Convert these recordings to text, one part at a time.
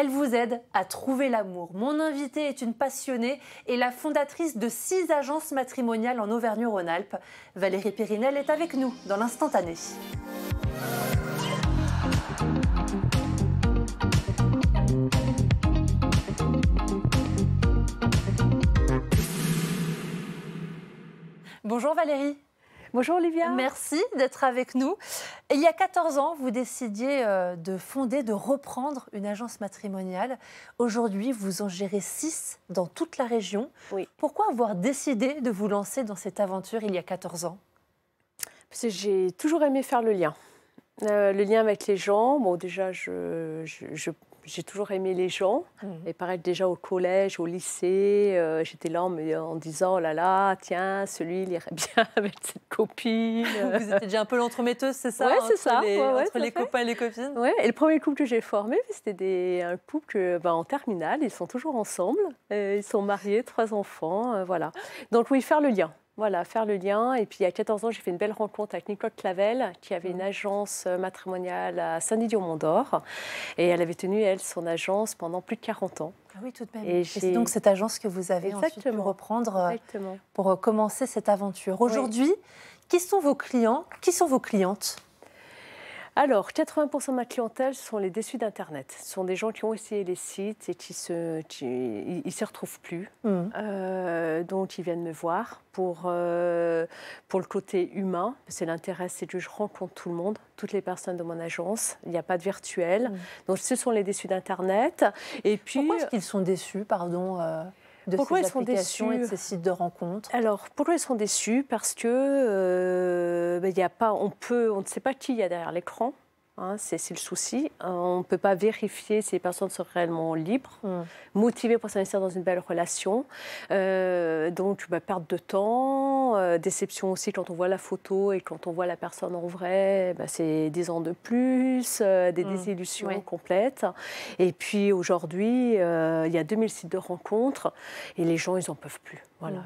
Elle vous aide à trouver l'amour. Mon invitée est une passionnée et la fondatrice de 6 agences matrimoniales en Auvergne-Rhône-Alpes. Valérie Périnel est avec nous dans l'instantané. Bonjour Valérie. Bonjour Olivia. Merci d'être avec nous. Il y a 14 ans, vous décidiez de reprendre une agence matrimoniale. Aujourd'hui, vous en gérez 6 dans toute la région. Oui. Pourquoi avoir décidé de vous lancer dans cette aventure il y a 14 ans? Parce que j'ai toujours aimé faire le lien. Le lien avec les gens. Bon, déjà, j'ai toujours aimé les gens. Et pareil, déjà au collège, au lycée, j'étais là en disant, oh là là, tiens, celui, il irait bien avec cette copine. Vous étiez déjà un peu l'entremetteuse, c'est ça? Oui, c'est ça. Entre les copains et les copines. Ouais. Et le premier couple que j'ai formé, c'était un couple en terminale. Ils sont toujours ensemble. Ils sont mariés, 3 enfants. Voilà. Donc oui, faire le lien. Voilà, faire le lien. Et puis, il y a 14 ans, j'ai fait une belle rencontre avec Nicole Clavel, qui avait une agence matrimoniale à Saint-Didier-au-Mont-d'Or. Et elle avait tenu, elle, son agence pendant plus de 40 ans. Ah oui, tout de même. Et c'est donc cette agence que vous avez ensuite pu reprendre pour commencer cette aventure. Aujourd'hui, qui sont vos clients? Qui sont vos clientes? Alors, 80% de ma clientèle, ce sont les déçus d'Internet. Ce sont des gens qui ont essayé les sites et qui ne s'y retrouvent plus. Donc, ils viennent me voir pour le côté humain. Parce que l'intérêt, c'est que je rencontre tout le monde, toutes les personnes de mon agence. Il n'y a pas de virtuel. Donc, ce sont les déçus d'Internet. Et puis, pourquoi est-ce qu'ils sont déçus, de pourquoi ces ils sont applications déçus et de ces sites de rencontres? Alors, pourquoi ils sont déçus? Parce que y a pas, on ne sait pas qui il y a derrière l'écran. C'est le souci. On ne peut pas vérifier si les personnes sont réellement libres, motivées pour s'investir dans une belle relation. Donc, perte de temps, déception aussi quand on voit la photo et quand on voit la personne en vrai, c'est 10 ans de plus, des désillusions complètes. Et puis aujourd'hui, il y a 2000 sites de rencontres et les gens, ils n'en peuvent plus. Voilà,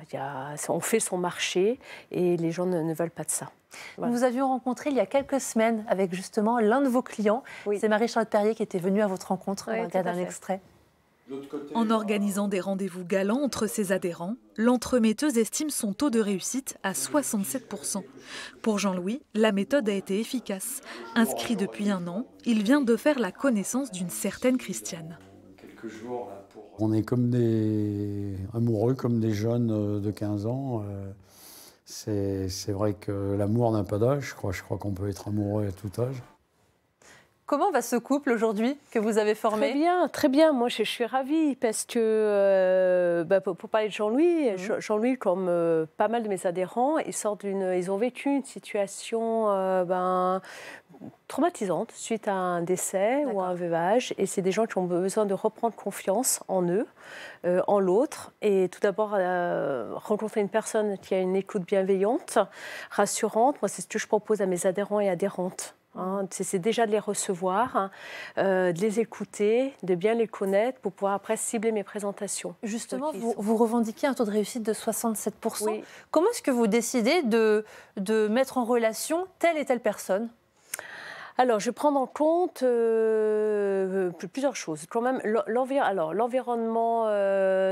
on fait son marché et les gens ne veulent pas de ça. Voilà. Nous vous avions rencontré il y a quelques semaines avec justement l'un de vos clients. C'est Marie-Charlotte Perrier qui était venue à votre rencontre. On va regarder un extrait. En organisant des rendez-vous galants entre ses adhérents, l'entremetteuse estime son taux de réussite à 67%. Pour Jean-Louis, la méthode a été efficace. Inscrit depuis 1 an, il vient de faire la connaissance d'une certaine Christiane. On est comme des amoureux, comme des jeunes de 15 ans. C'est vrai que l'amour n'a pas d'âge. Je crois qu'on peut être amoureux à tout âge. Comment va ce couple aujourd'hui que vous avez formé? Très bien, très bien. Moi, je suis ravie parce que, pour parler de Jean-Louis, Jean-Louis, comme pas mal de mes adhérents, ils ont vécu une situation traumatisante suite à un décès ou à un veuvage. Et c'est des gens qui ont besoin de reprendre confiance en eux, en l'autre. Et tout d'abord, rencontrer une personne qui a une écoute bienveillante, rassurante. Moi, c'est ce que je propose à mes adhérents et adhérentes. C'est déjà de les recevoir, de les écouter, de bien les connaître pour pouvoir après cibler mes présentations. Justement, vous revendiquez un taux de réussite de 67%. Oui. Comment est-ce que vous décidez de mettre en relation telle et telle personne? Alors, je prends en compte plusieurs choses. Quand même, l'environnement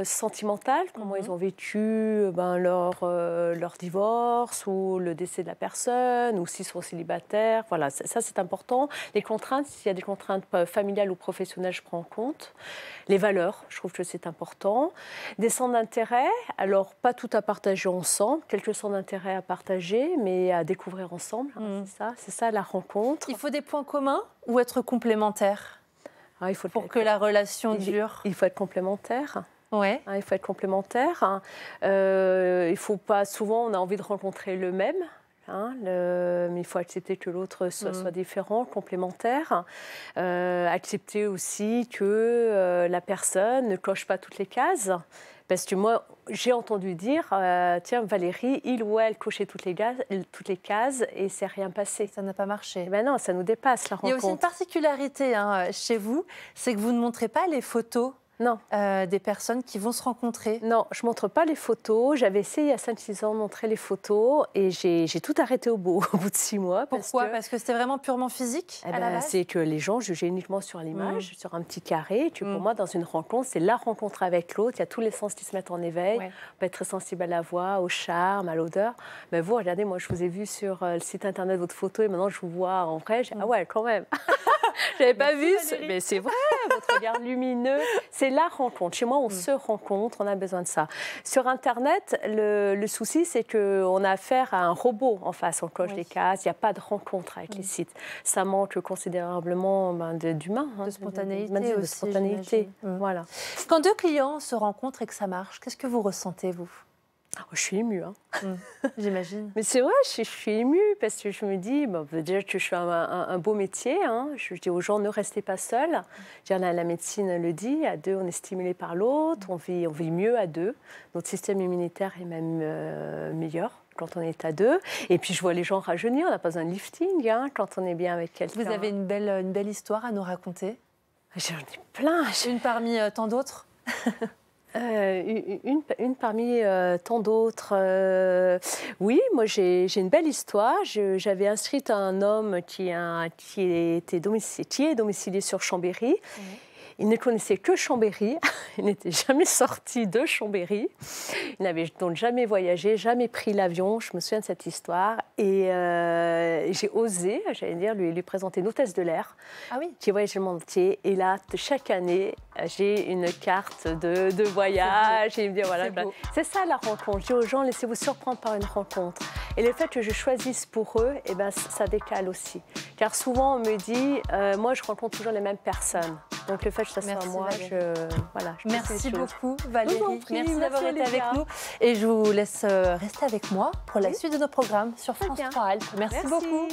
sentimental, comment ils ont vécu leur divorce ou le décès de la personne, ou s'ils sont célibataires. Voilà, ça c'est important. Les contraintes, s'il y a des contraintes familiales ou professionnelles, je prends en compte. Les valeurs, je trouve que c'est important. Des centres d'intérêt, alors pas tout à partager ensemble, quelques centres d'intérêt à partager, mais à découvrir ensemble. C'est ça la rencontre. Il faut des points communs ou être complémentaires pour que la relation dure? Il faut être complémentaire. Ouais. Il faut être complémentaire. Il faut pas. Souvent, on a envie de rencontrer le même. Mais il faut accepter que l'autre soit différent, complémentaire. Accepter aussi que la personne ne coche pas toutes les cases. Parce que moi, j'ai entendu dire, tiens, Valérie, il ou elle cochait toutes les cases et c'est rien passé. Ça n'a pas marché. Ben non, ça nous dépasse la rencontre. Il y a aussi une particularité chez vous, c'est que vous ne montrez pas les photos Non. Des personnes qui vont se rencontrer? Non, je ne montre pas les photos. J'avais essayé il y a 5-6 ans de montrer les photos et j'ai tout arrêté au bout de 6 mois. Pourquoi? Parce que c'était vraiment purement physique à la base? C'est que les gens jugeaient uniquement sur l'image, sur un petit carré. Pour moi, dans une rencontre, c'est la rencontre avec l'autre. Il y a tous les sens qui se mettent en éveil. On peut être très sensible à la voix, au charme, à l'odeur. Mais vous, regardez, moi, je vous ai vu sur le site internet votre photo et maintenant, je vous vois en vrai. Ah ouais, quand même. Je n'avais pas vu, mais c'est vrai, votre regard lumineux. C'est la rencontre. Chez moi, on se rencontre, on a besoin de ça. Sur Internet, le souci, c'est qu'on a affaire à un robot en face. On coche des cases, il n'y a pas de rencontre avec les sites. Ça manque considérablement d'humain. De spontanéité aussi, de spontanéité, voilà. Quand deux clients se rencontrent et que ça marche, qu'est-ce que vous ressentez, vous? Je suis émue. J'imagine. Mais c'est vrai, je suis émue parce que je me dis, déjà que je fais un beau métier. Je dis aux gens, ne restez pas seuls. La médecine le dit, à deux, on est stimulé par l'autre, on vit mieux à deux. Notre système immunitaire est même meilleur quand on est à deux. Et puis, je vois les gens rajeunir, on n'a pas besoin de lifting quand on est bien avec quelqu'un. Vous avez une belle histoire à nous raconter? J'en ai plein. Une parmi tant d'autres? Une parmi tant d'autres. Oui, moi j'ai une belle histoire. J'avais inscrit un homme qui est domicilié sur Chambéry. Il ne connaissait que Chambéry. Il n'était jamais sorti de Chambéry. Il n'avait donc jamais voyagé, jamais pris l'avion. Je me souviens de cette histoire. Et j'ai osé, j'allais dire, lui présenter une hôtesse de l'air qui voyage le monde entier. Et là, chaque année, j'ai une carte de voyage. Et il me dit, voilà, c'est ça la rencontre. Je dis aux gens, laissez-vous surprendre par une rencontre. Et le fait que je choisisse pour eux, ça décale aussi. Car souvent, on me dit, moi, je rencontre toujours les mêmes personnes. Donc le fait que ça soit moi, je merci beaucoup Valérie. Merci d'avoir été avec nous. Et je vous laisse rester avec moi pour la suite de nos programmes sur France 3 Alpes. Merci beaucoup.